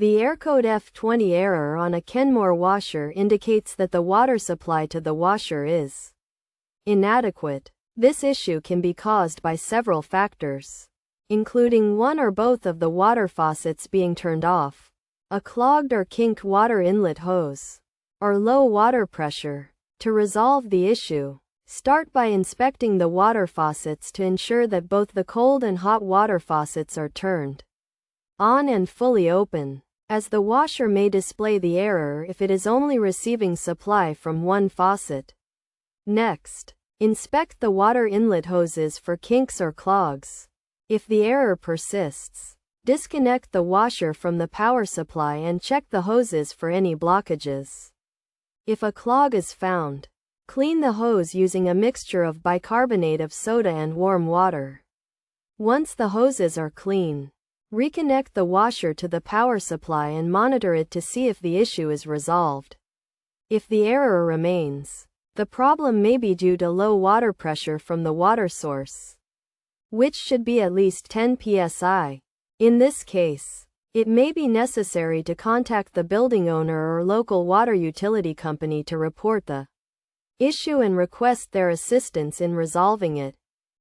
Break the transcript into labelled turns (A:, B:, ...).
A: The Aircode F20 error on a Kenmore washer indicates that the water supply to the washer is inadequate. This issue can be caused by several factors, including one or both of the water faucets being turned off, a clogged or kinked water inlet hose, or low water pressure. To resolve the issue, start by inspecting the water faucets to ensure that both the cold and hot water faucets are turned on and fully open, as the washer may display the error if it is only receiving supply from one faucet. Next, inspect the water inlet hoses for kinks or clogs. If the error persists, disconnect the washer from the power supply and check the hoses for any blockages. If a clog is found, clean the hose using a mixture of bicarbonate of soda and warm water. Once the hoses are clean, reconnect the washer to the power supply and monitor it to see if the issue is resolved. If the error remains, the problem may be due to low water pressure from the water source, which should be at least 10 psi. In this case, it may be necessary to contact the building owner or local water utility company to report the issue and request their assistance in resolving it.